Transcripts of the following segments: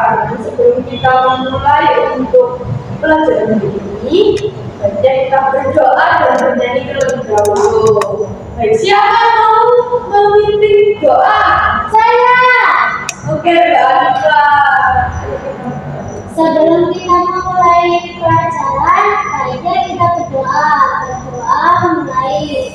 sekarang sebelum kita memulai untuk pelajaran ini, baiknya kita berdoa dan bernyanyi terlebih dahulu. Baik, siapa mau memimpin doa? Saya. Oke, Mbak. Sebelum kita memulai pelajaran, baiknya kita berdoa. Berdoa mulai.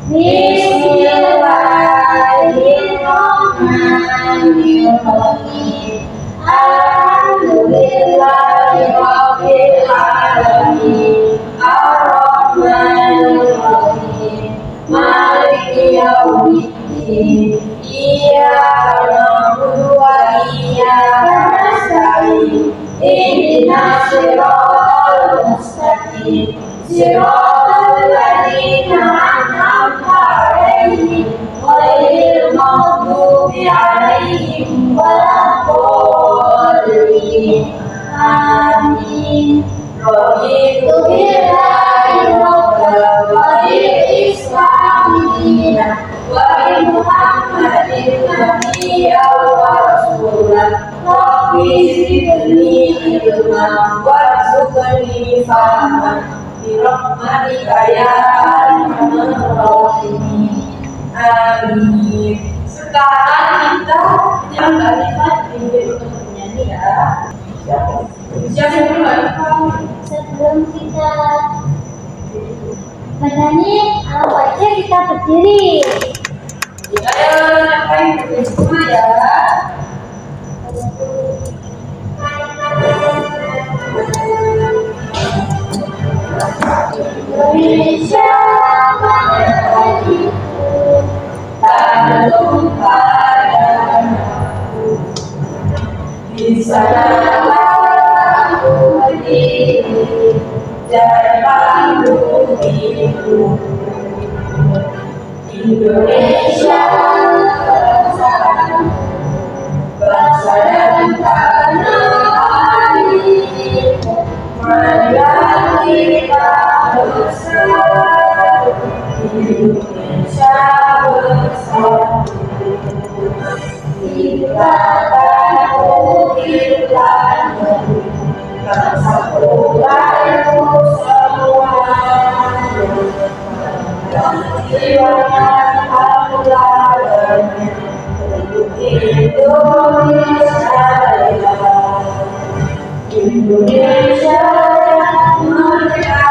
Bismillahirrahmanirrahim. Alhamdulillahirabbil alamin. Arrahmanirrahim. Maliki yaumiddin. Iyyaka na'budu wa iyyaka nasta'in. Ihdinas siratal mustaqim. Siratal ladzina an'amta 'alaihim ghairil maghdubi 'alaihim waladdallin. Amin. Raditu billahi rabban wa bil islami dinan wa bi Muhammadin nabiyyan wa rasulan. Rabbi zidni ilman warzuqni fahman bi rahmatika ya arhamar rahimin. Amin. Sekarang kita yang Alifah dipimpin untuk bernyanyi ya. Siapa yang dulu Alifah? Sebelum kita bernyanyi, baiknya kita berdiri. Ayo, ngapain berdiri semua ya? Indonesia Merdeka tantum padamu, di sana aku berdiri dan panggung itu. Indonesia bangsa dan tanah airku, marilah kita bersatu. Indonesia bersatu, kita akan mewujudkan persatuanmu semuanya. Jiwanya halulannya untuk Indonesia Raya. Indonesia merdeka,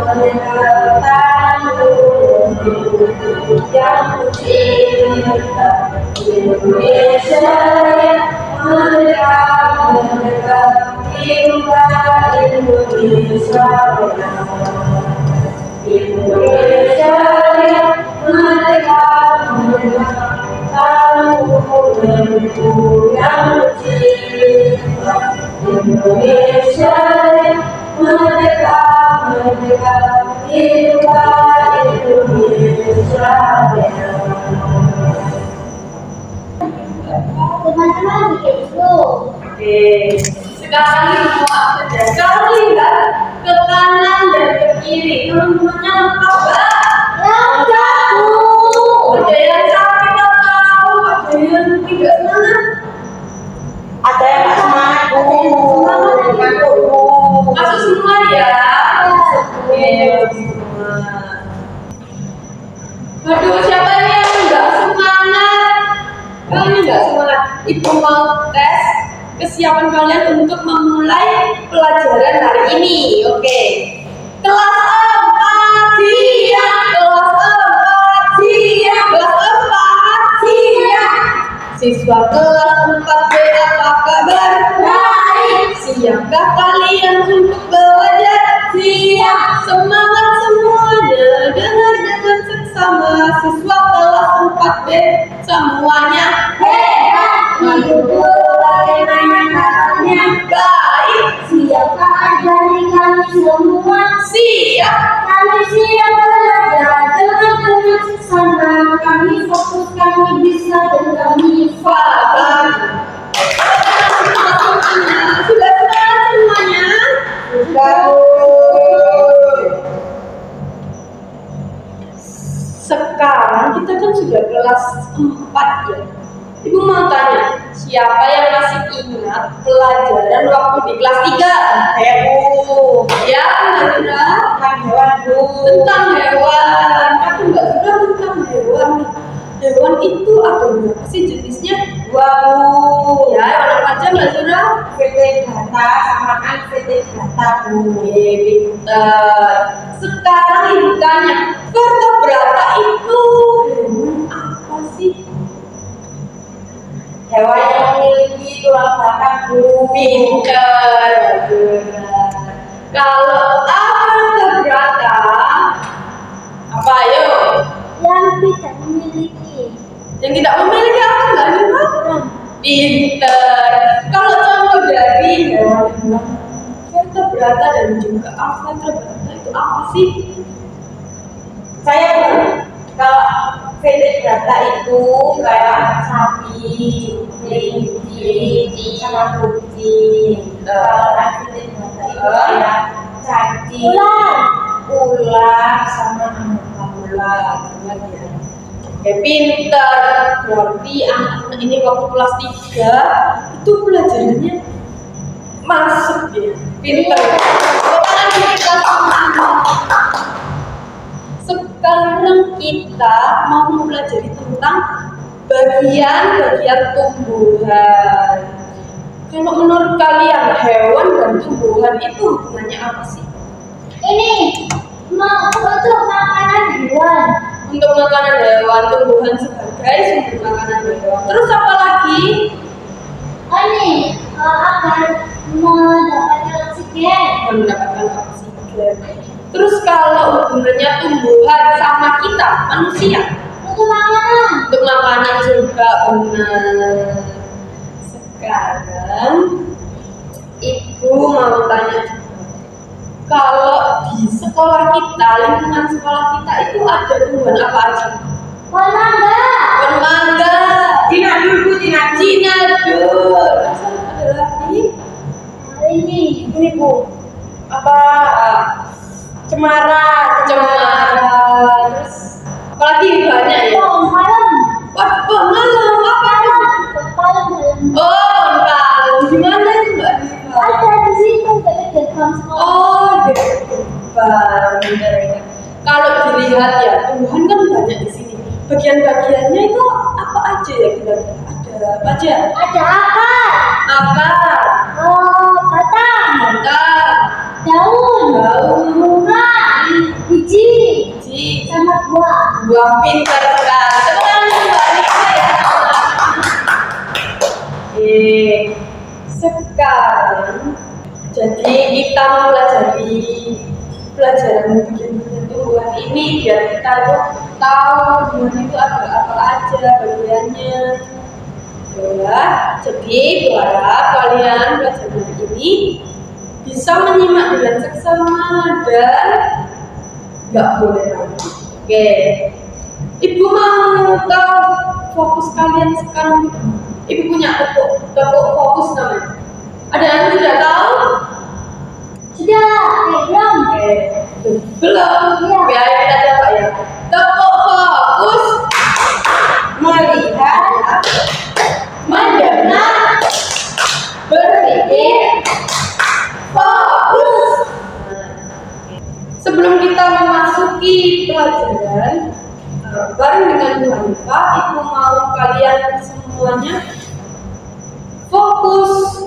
merdeka tanggung yang cinta. Indonesia merdeka, merdeka cinta. Indonesia Raya. Indonesia merdeka, merdeka tanggung yang cinta. Indonesia merdeka, merdeka cinta. Indonesia Raya. Teman-teman bikin dulu. Oke, sekarang semua saja. Kalau lihat ke kanan dan ke kiri, teman-temannya lengkap nggak? Lengkap, Bu. Ada yang sakit atau ada yang tidak semangat? Ada yang nggak semangat, Bu. Ngantuk, Bu. Masuk semua ya. Oke, semua. Waduh, siapa yang nggak semangat? Kalian nggak semangat? Ibu mau tes kesiapan kalian untuk memulai pelajaran hari ini. Oke. Kelas 4 siap. Kelas 4 siap. Kelas 4 siap. Siswa kelas 4B apa kabar? Baik. Siapkah kalian untuk belajar? Siap. Semangat semuanya. Dengar dengan seksama. Siswa kelas 4B semuanya hebat. Ibu, bagaimana kabarnya? Baik. Siapkah ajari kami semua? Siap. Kami siap belajar dengan seksama. Kami fokus, kami bisa, dan kami Paham. Sudah semangat semuanya? Sekarang kita kan sudah kelas 4 ya. Ibu mau tanya, Siapa yang masih ingat pelajaran waktu di kelas 3? Bu. Ya, Mbak Zura. Tentang hewan, Bu. Tentang hewan. Kata Mbak Zura tentang hewan. Hewan itu ada berapa sih jenisnya? 2, Bu. Ya, hewan apa aja Mbak Zura? Vertebrata sama anvertebrata, Bu. Oke, pintar. Sekarang ibu tanya, vertebrata itu hewan apa sih? Hewan yang memiliki tulang belakang, Bu. Pintar, Mbak Zura. Kalau vertebrata, apa ayo? Yang tidak memiliki. Yang tidak memiliki apa Mbak Zura? Pintar. Kalau contoh dari hewan vertebrata dan juga vertebrata itu apa sih? Saya bilang, kalau vertebrata itu kayak sapi, kelinci, sama kucing. Kalau anvertebrata itu kayak cacing, ular, sama anak ular. Oke, pintar. Berarti anak-anak ini waktu kelas 3 itu pelajarannya masuk ya. Pintar. Sekarang kita mau mempelajari tentang bagian-bagian tumbuhan. Kalau menurut kalian hewan dan tumbuhan itu hubungannya apa sih? Ini mau untuk makanan hewan. Untuk makanan hewan, tumbuhan sebagai sumber makanan hewan. Terus apa lagi? Ini agar mendapatkan oksigen. Mendapatkan oksigen. Terus kalau hubungannya tumbuhan sama kita, manusia, Untuk makanan. untuk makanan juga benar. Sekarang ibu mau tanya juga, kalau di sekolah kita, lingkungan sekolah kita itu ada tumbuhan apa aja? Pohon mangga. Pohon mangga, Cinadul, Bu, cinadul. cinadul. Terus ada lagi? Ini Bu, apa cemara, Terus apalagi banyak ya? pohon palem. Pohon malam apa itu? Pohon palem. Oh, palem. Gimana itu Mbak Diva? Ada di situ dari gerbang sekolah. Oh, depan. Kalau dilihat ya, tumbuhan kan banyak di sini. Bagian-bagiannya itu apa aja ya kira-kira? Ada apa aja? Ada akar. Akar, Batang. batang, Daun. Bunga. Biji. biji, Sama buah. buah. Pintar sekali. Tepuk tangan Mbak Diva ya. Sekarang jadi kita mempelajari pelajaran bagian-bagian tumbuhan ini biar kita tuh tahu tumbuhan itu ada apa aja bagiannya. Ya, jadi berharap kalian pelajaran ini bisa menyimak dengan seksama dan nggak boleh ragu. Oke, ibu mau tahu fokus kalian sekarang? Ibu punya tepuk fokus namanya. Ada yang sudah tahu? Sudah. Belum. Belum. Iya. Biar kita coba ya. Tepuk fokus, melihat, mendengar, berpikir, fokus. Sebelum kita memasuki pelajaran bareng dengan Bu Hanifah, ibu mau kalian semuanya fokus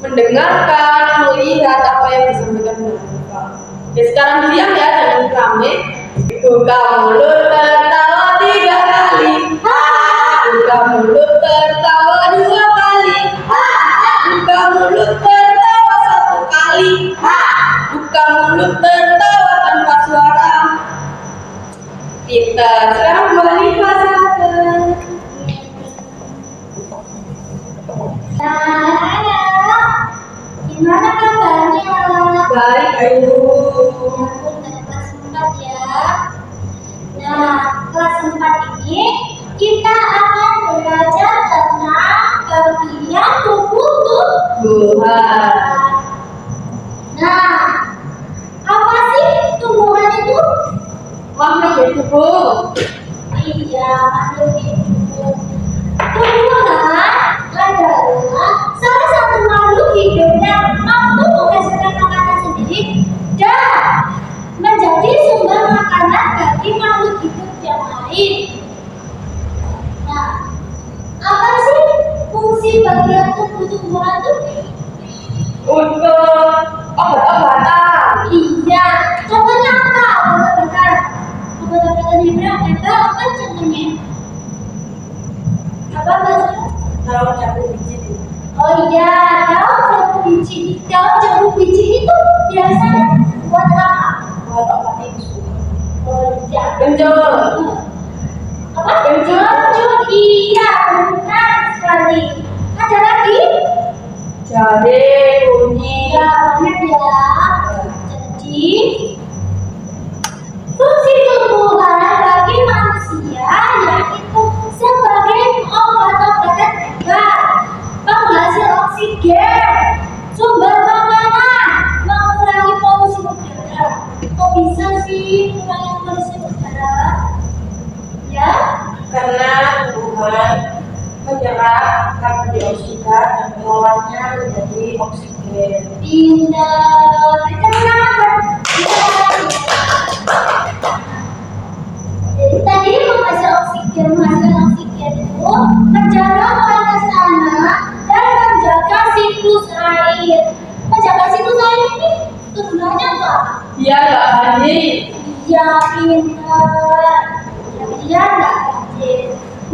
mendengarkan, melihat apa yang disampaikan Bu Hanifah. Oke, sekarang diam ya, jangan rame. Buka mulut tertawa 3 kali. Buka mulut tertawa 2 kali. Buka mulut tertawa 1 kali. Buka mulut tertawa tanpa suara. Pintar. Sekarang Bu Hanifah silakan. Gimana kabarnya? Baik, ayo. Aku dari kelas 4 ya. Nah, kelas 4 ini kita akan belajar tentang bagian tubuh Tuhan. Nah, apa sih tumbuhan itu? Makhluk hidup. Iya, makhluk hidup. Tumbuhan adalah bagian tumbuh-tumbuhan tuh? Untuk obat-obatan. Iya, contohnya apa? Obat-obatan. Obat-obatan yang berapa? Apa contohnya? Apa maksudnya? Daun jambu biji. Oh iya, daun jambu biji. Daun jambu biji itu biasanya buat apa? Buat obat infus. Oh iya. Genjot. Apa? Genjot. Iya, benar sekali. Ada lagi? Jahe, kunyit. Ya, banyak ya. Jadi, fungsi tumbuhan bagi manusia yaitu sebagai obat-obatan hebat, penghasil oksigen, sumber makanan, mengurangi polusi udara. Kok bisa sih mengurangi polusi udara? Ya, Karena tumbuhan menyerap karbon dioksida dan mengolahnya menjadi oksigen. pindah. Jadi tadi menghasilkan oksigen itu menjaga kualitas tanah dan menjaga siklus air. Menjaga siklus air ini tujuannya apa? Dia nggak haji. Ya pintar. Ya nggak rajin.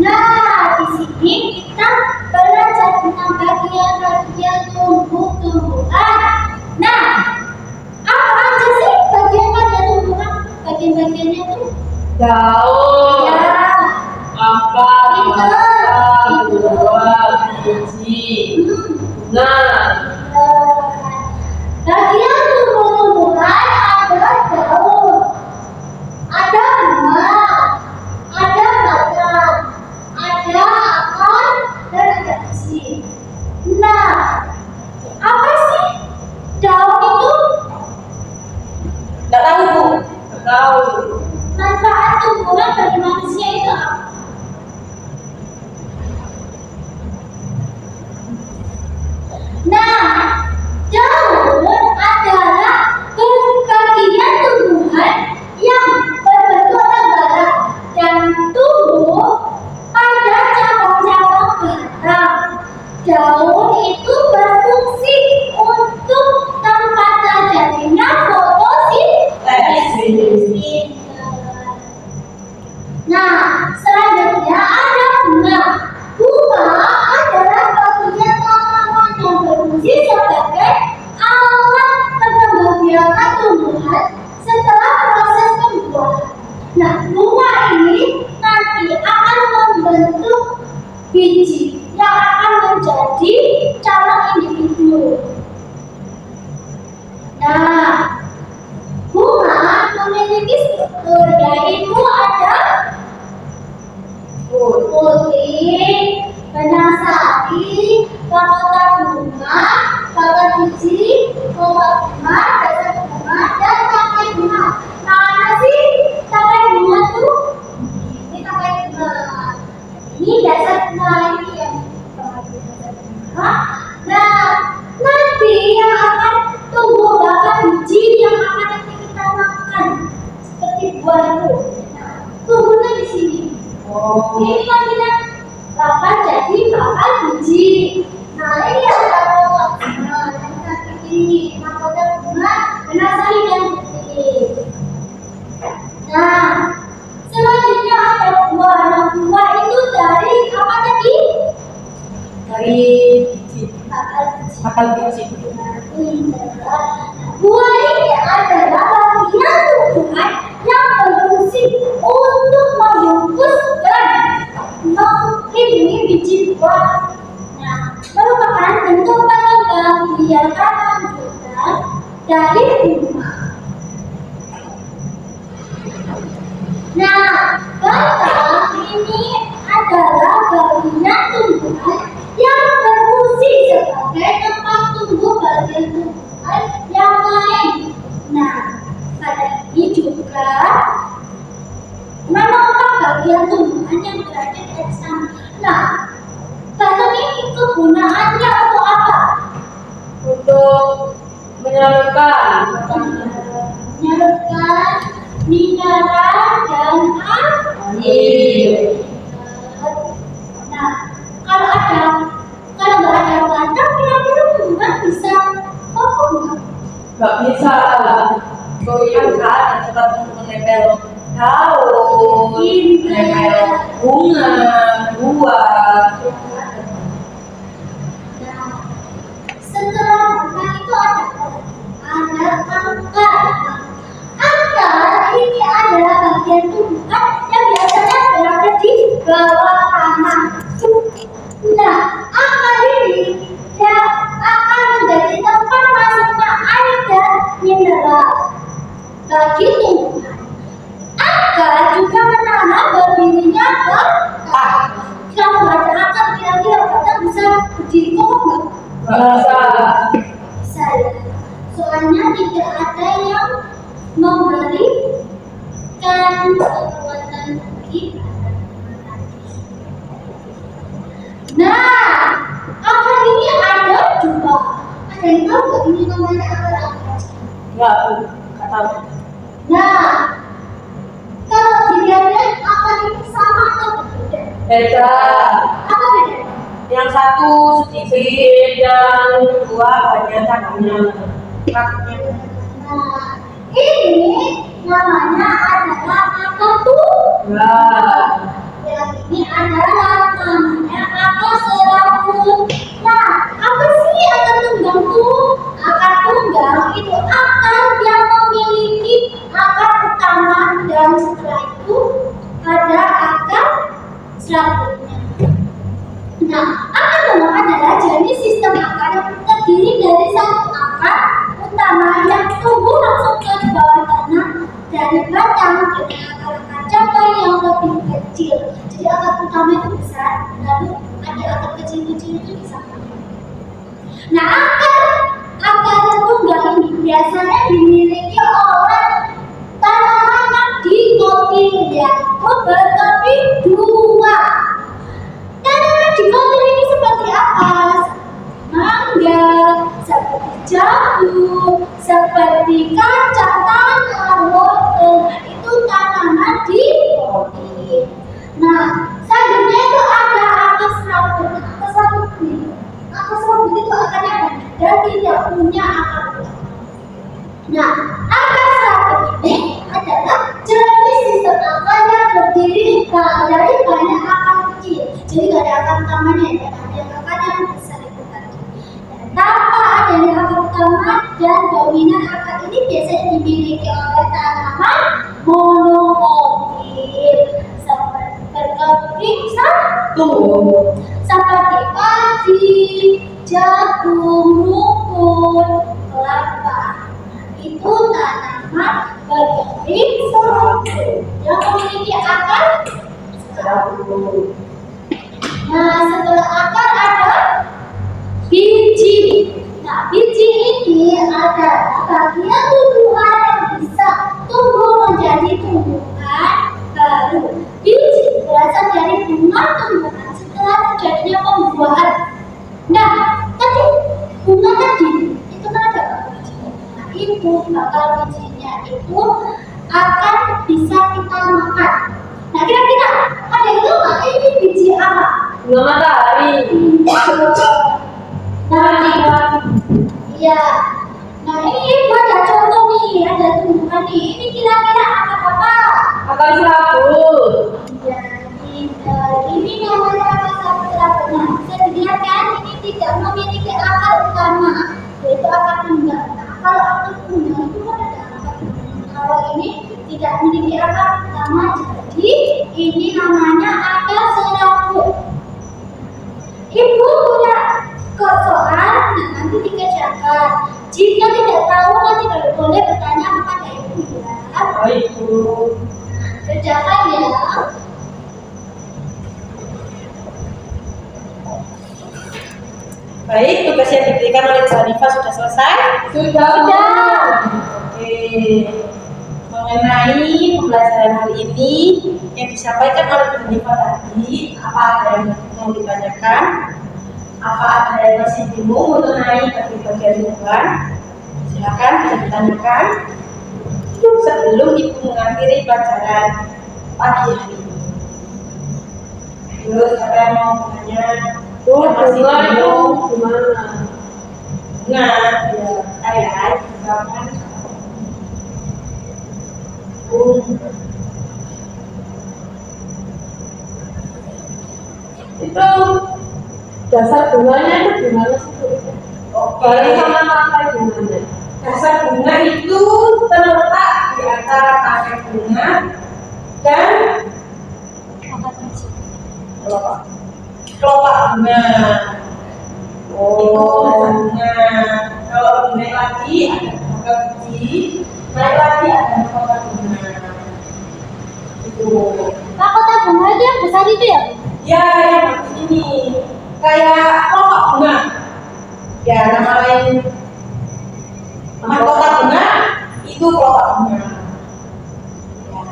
Nah, di sini kita belajar tentang bagian-bagian tumbuh-tumbuhan. Nah, apa aja sih bagian-bagian tumbuhan? Bagian-bagiannya tuh Daun, ya, akar, Pintar. batang, buah, biji, bunga. bagian tumbuh-tumbuhan ada daun, ada bunga, ada batang, ada akar, dan ada biji. Nah, apa sih daun itu? Nggak tahu bu. Nggak tahu. Manfaat tumbuhan bagi manusia itu apa? Nah, daun adalah bagian tumbuhan yang berbentuk lembaran dan tumbuh pada cabang-cabang batang. Daun itu berfungsi untuk tempat terjadinya fotosintesa. Nah, selanjutnya ada bunga. Bunga adalah bagian tanaman yang berfungsi sebagai alat pengembangbiakan tumbuhan setelah proses pembuahan. Nah, bunga ini nanti akan membentuk biji yang akan menjadi calon individu. Nah, bunga memiliki struktur yaitu ada putih, benang sari, mahkota bunga, bakal biji, obat bunga, dasar bunga, dan tangkai bunga. Mana sih tangkai bunga tuh? Ini tangkai bunga. Ini dasar bunga ini yang dasar bunga. Nah, nanti yang akan tumbuh bakal biji yang akan nanti kita makan seperti buah itu. Nah, tumbuhnya di sini. Ini nantinya bakal jadi bakal biji. Nah, ini ada pohon bunga yang kaki ini, mahkota bunga, benang sari dan putih. Nah, selanjutnya ada buah. Nah, buah itu dari apa tadi? Dari biji. Bakal Akal biji. biji. Buah ini adalah bagian tumbuhan yang berfungsi untuk membungkus dan melindungi biji buah. Nah, merupakan bentuk pengembangbiakan lanjutan dari bunga. Nah, batang ini adalah bagian tumbuhan yang berfungsi sebagai tempat tumbuh bagian tumbuhan yang lain. Nah, pada ini juga menopang bagian tumbuhan yang berada di atas tanah. Nah, batang ini kegunaannya untuk apa? Untuk menyalurkan Menyalurkan mineral dan air. air. Nah, kalau nggak ada batang, kira-kira bunga bisa kokoh nggak? Nggak bisa. Goyang kan, cepat untuk menempel daun, menempel bunga, buah. Nah, setelah bunga itu ada akar. Akar ini adalah bagian tumbuhan yang biasanya berada di bawah tanah. Nah, akar ini yang akan menjadi tempat masuknya air dan mineral bagi tumbuhan. Akar juga menanam berdirinya batang. Kalau ada akar, kira-kira batang bisa berdiri kokoh nggak? Bisa. Bisa ya. Soalnya tidak ada yang memberikan kekuatan kita. Nah, akar ini ada dua. Ada yang tahu nggak ini namanya akar apa? Nggak tahu. Nah, kalau dilihat akar ini sama atau berbeda? Beda. Apa beda? Yang satu sedikit, yang kedua banyak tanahnya. Nah, ini namanya adalah akar Nah, yang ini adalah namanya akar serabut. Nah, apa sih akar tunggang tuh? Akar tunggang itu akar yang memiliki akar utama dan setelah itu ada akar serabutnya. Nah, akar tunggang adalah jenis sistem akar yang terdiri dari satu akar utama yang tumbuh langsung ke bawah tanah dari batang dengan akar-akar cabang yang lebih kecil. Jadi akar utama itu besar, lalu ada akar kecil-kecil itu di sana. Nah, akar tunggal ini biasanya dimiliki oleh tanaman yang dikotil, yaitu bertopi dua. Tanaman dikotil ini seperti apa? Mangga, seperti jambu, seperti kacang tanah, wortel. Nah, itu tanaman dikotil. Nah, selanjutnya itu ada akar serabut. Akar serabut itu akarnya dan tidak punya akar utama. Nah, akar serabut ini adalah jenis sistem akar yang berdiri dari banyak akar kecil. Jadi tidak ada akar utamanya, ada akar yang besar itu tadi. Dan tanpa adanya akar utama dan dominan akar ini biasanya dimiliki oleh tanaman monokotil seperti seperti padi, jagung, rumput, kelapa. Itu tanaman berbentuk serabut yang memiliki akar serabut. Nah, setelah akar ada biji. Nah, biji ini adalah bagian tumbuhan yang bisa tumbuh menjadi tumbuhan baru. Biji berasal dari bunga tumbuhan setelah terjadinya pembuahan. Nah, tadi bunga tadi itu kan ada bijinya. Nah, itu bakal bijinya itu akan bisa kita makan. Nah, kira-kira ada yang tahu nggak ini biji apa? bunga matahari. Nah, iya. Nah, ini ada contoh nih, ada tumbuhan nih. Ini kira-kira apa? Akar serabut. Ya, ini namanya akar serabut. Nah, bisa dilihat kan, ini tidak memiliki akar utama, yaitu akar tunggal. Nah, kalau akar tunggal itu kan ada akar tunggal. Kalau ini tidak memiliki akar utama, jadi ini namanya akar serabut. Ibu punya soal, nah nanti dikerjakan. Jika tidak tahu, nanti boleh bertanya kepada ibu ya. Baik, Bu. Kerjakan ya. Baik, tugas yang diberikan oleh Zarifah sudah selesai? Sudah. Oke. Mengenai pembelajaran hari ini yang disampaikan oleh Zarifah tadi, apa ada yang mau ditanyakan? Apa ada yang masih bingung mengenai bagian tumbuhan? Silakan bisa ditanyakan sebelum Ibu mengakhiri pelajaran pagi hari ini. Siapa yang mau bertanya? Oh, yang masih bunga itu belum gimana? bunga, ya, ayat, gambar, Itu dasar bunganya itu gimana sih Bu? oke. Bareng sama tangkai bunganya. Dasar bunga itu terletak di antara tangkai bunga dan kelopak bunga. Itu dasar bunga. Kalau naik lagi ada kelopak biji, naik lagi ada kelopak bunga. Itu. Mahkota bunga itu yang besar itu ya? Ya, yang ini kayak kelopak bunga. Ya, nama lain mahkota bunga itu kelopak bunga. Ya.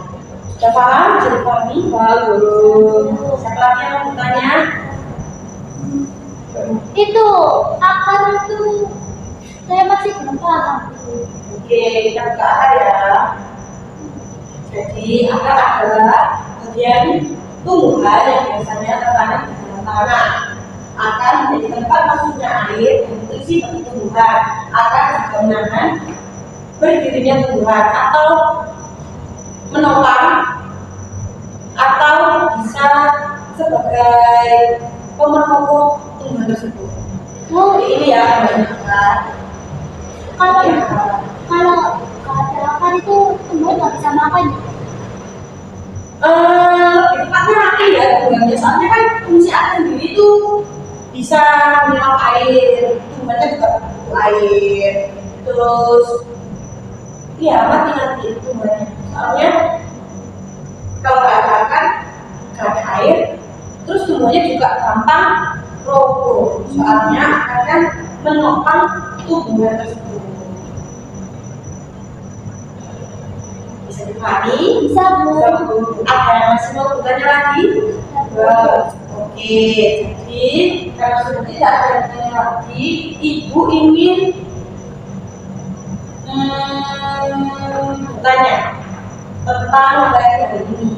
Sudah paham? Bisa dipahami? Paham Guru. Siapa lagi yang mau bertanya? Itu akar itu saya masih belum paham. Oke, kita buka akar ya. Jadi akar adalah bagian tumbuhan yang biasanya tertanam di dalam tanah. Akar menjadi tempat masuknya air dan berisi bagi tumbuhan. Akar juga menahan berdirinya tumbuhan atau menopang atau bisa sebagai pemerkokoh tumbuhan tersebut. Oh, Jadi ini ya banyak akar. kalau kalau ada akar itu tumbuhan nggak bisa makan ya? Lebih tepatnya mati ya tumbuhannya. Soalnya kan fungsi akar sendiri itu bisa menyerap air, tumbuhannya juga butuh air. Terus, iya mati nanti tumbuhannya. Soalnya kalau nggak ada akar, nggak ada air, terus tumbuhannya juga gampang roboh. Soalnya akar kan menopang tumbuhan tersebut. Bisa dipahami? Bisa Bu. Ada yang masih mau bertanya lagi? Oke, jadi kalau sudah tidak ada yang bertanya lagi, Ibu ingin bertanya tentang materi hari ini.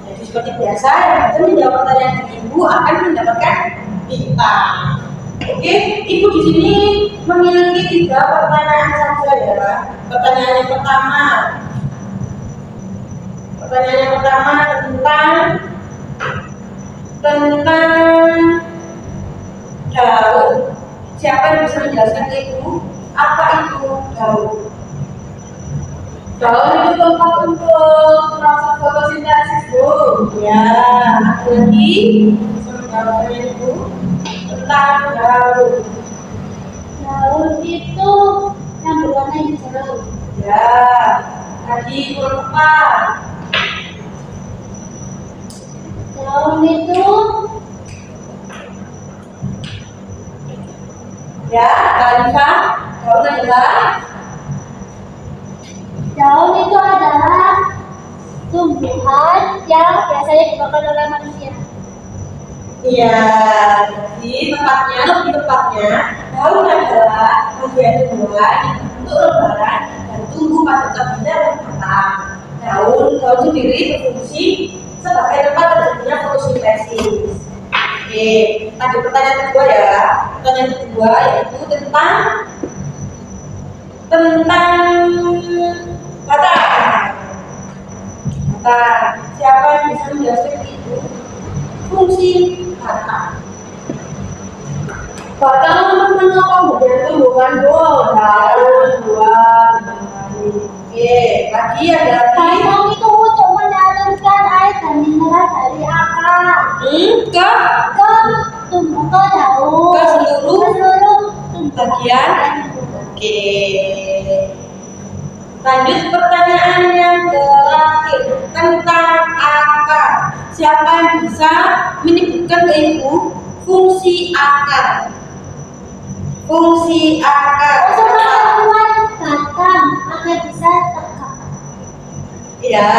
Jadi seperti biasa, yang bisa menjawab pertanyaan dari Ibu akan mendapatkan bintang. Oke, Ibu di sini memiliki 3 pertanyaan saja ya. Pertanyaan yang pertama. Pertanyaan yang pertama tentang daun. Siapa yang bisa menjelaskan ke Ibu apa itu daun? Daun itu tempat untuk proses fotosintesis Bu. Ya, ada lagi bisa menjawabnya Ibu tentang daun. Daun itu yang berwarna hijau. Ya, lagi Ibu lupa. Daun itu Ya, Kalifah, daun adalah tumbuhan yang biasanya dimakan oleh manusia. iya, jadi lebih tepatnya, daun adalah bagian tumbuhan yang bentuk lembaran dan tumbuh pada cabangnya dan batang. Daun sendiri berfungsi sebagai tempat terjadinya fotosintesis. Oke, lanjut pertanyaan kedua ya. Pertanyaan kedua yaitu tentang batang. Siapa yang bisa menjelaskan itu? Fungsi batang. Batang untuk menopang bagian tumbuhan Bu. Daun, buah, dan lain-lain. Oke, lagi ada lagi. Batang itu untuk menyalurkan air dan mineral dari akar Ke tumbuh ke daun Ke seluruh bagian. tumbuhan. Oke. Lanjut pertanyaan yang terakhir tentang akar. Siapa yang bisa menyebutkan ke Ibu fungsi akar? Fungsi akar. Untuk membuat batang agar bisa tegak. Ya,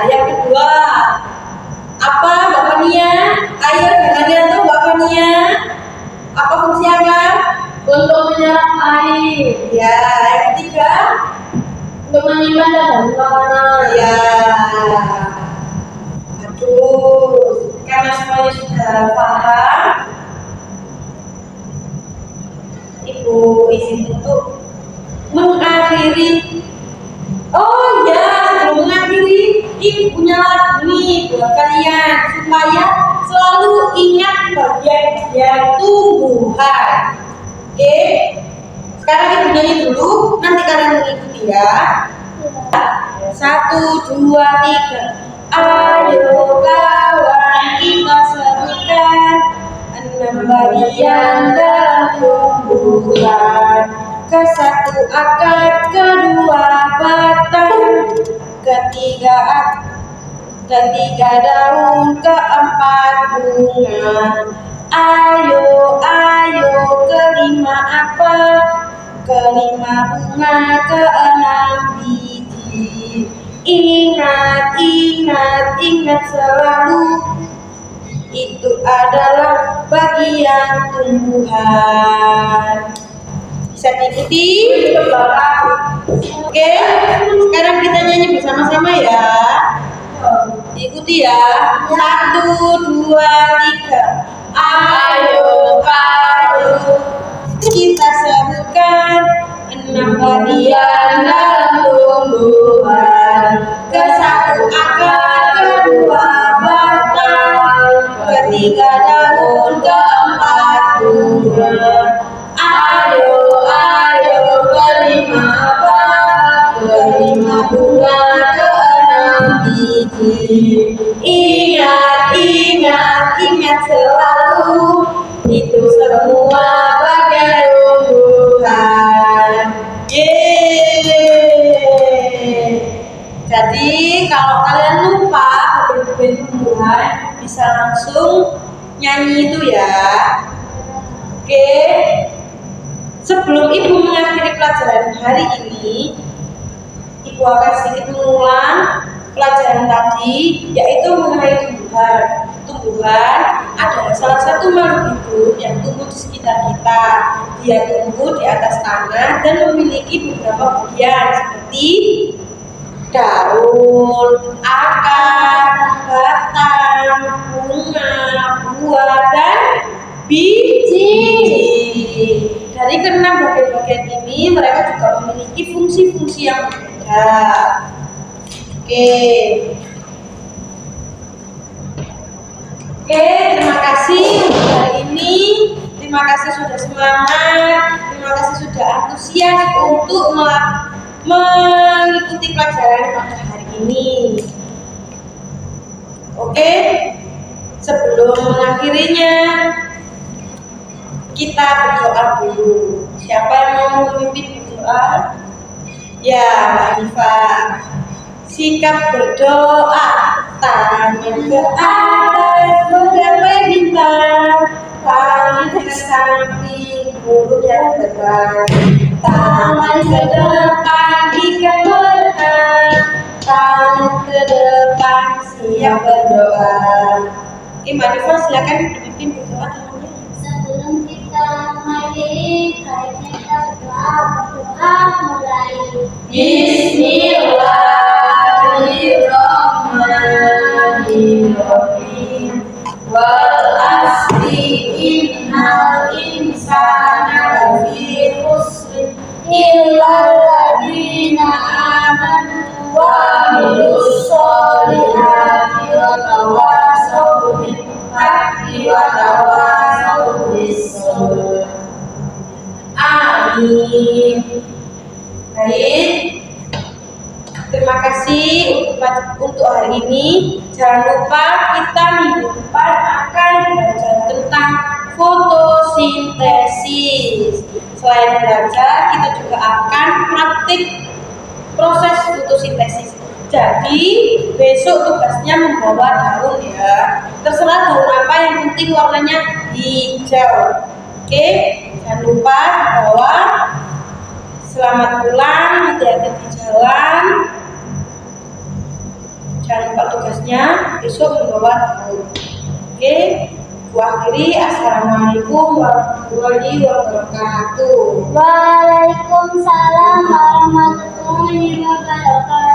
yang kedua. Apa Mbak Fania? Ayo jangan lihat Mbak Fania. Apa fungsi akar? Untuk menyerap air, Ya, yang ketiga. untuk menyimpan dan makanan. Ya. Aduh, karena semuanya sudah paham, izin untuk mengakhiri. Oh ya, sebelum mengakhiri, ibu punya lagu nih buat kalian supaya selalu ingat bagian-bagian tumbuhan. Oke, sekarang ibu nyanyi dulu, nanti kalian mengikuti ya. 1, 2, 3. Ayo kawan kita sebutkan 6 bagian dalam tumbuhan. Ke-1 akar, ke-2 batang, ke-3 daun, ke-4 bunga. Ayo, ke-5 apa? Ke-5 bunga, ke-6 biji. Ingat selalu, itu adalah bagian tumbuhan. Bisa diikuti? Oke, sekarang kita nyanyi bersama-sama ya. Diikuti ya. 1, 2, 3. Ayo kita sebutkan 6 bagian dalam tumbuhan. Ke-1 akar, ke-2 batang, ke-3 daun, ke-4 bunga. Ayo, ke-5 apa? Ke-5 bunga, ke-6 biji. Ingat selalu, itu semua bagian tumbuhan. Yeay. Jadi kalau kalian lupa bagian tumbuhan, bisa langsung nyanyi itu ya. Oke. Sebelum ibu mengakhiri pelajaran hari ini, ibu akan sedikit mengulang pelajaran tadi, yaitu mengenai tumbuhan. Tumbuhan adalah salah satu makhluk hidup yang tumbuh di sekitar kita. Dia tumbuh di atas tanah dan memiliki beberapa bagian seperti daun, akar, batang, bunga, buah, dan biji. Dari ke-6 bagian-bagian ini, mereka juga memiliki fungsi-fungsi yang berbeda. Oke, terima kasih untuk hari ini. Terima kasih sudah semangat. Terima kasih sudah antusias untuk mengikuti pelajaran pada hari ini. Oke, sebelum mengakhirinya, kita berdoa dulu. Siapa yang mau memimpin berdoa? Ya, Mbak Iva. Sikap berdoa, tangan ke atas, menggapai bintang, tangan ke samping, mulut yang tegak, tangan ke depan, ikat bertahan, tangan ke depan, siap berdoa. Mbak Iva, silakan memimpin berdoa tangannya. Sebelum kita mengakhiri, baiknya kita berdoa mulai. Bismillahirrahmanirrahim. Wal asri innal insana lafi khusr illa alladziina aamanu wa 'amilus sholihati wa tawassaw bil haqqi wa tawassaw bis sabr. Amin. Baik. Terima kasih untuk hari ini. Jangan lupa kita minggu depan akan belajar tentang fotosintesis. Selain belajar, kita juga akan praktik proses fotosintesis. Jadi besok tugasnya membawa daun ya. Terserah daun apa, yang penting warnanya hijau. Oke, jangan lupa bawa. Selamat pulang, hati-hati di jalan. Jangan lupa tugasnya besok membawa daun. Oke, aku akhiri. Assalamualaikum warahmatullahi wabarakatuh. Waalaikumsalam warahmatullahi wabarakatuh.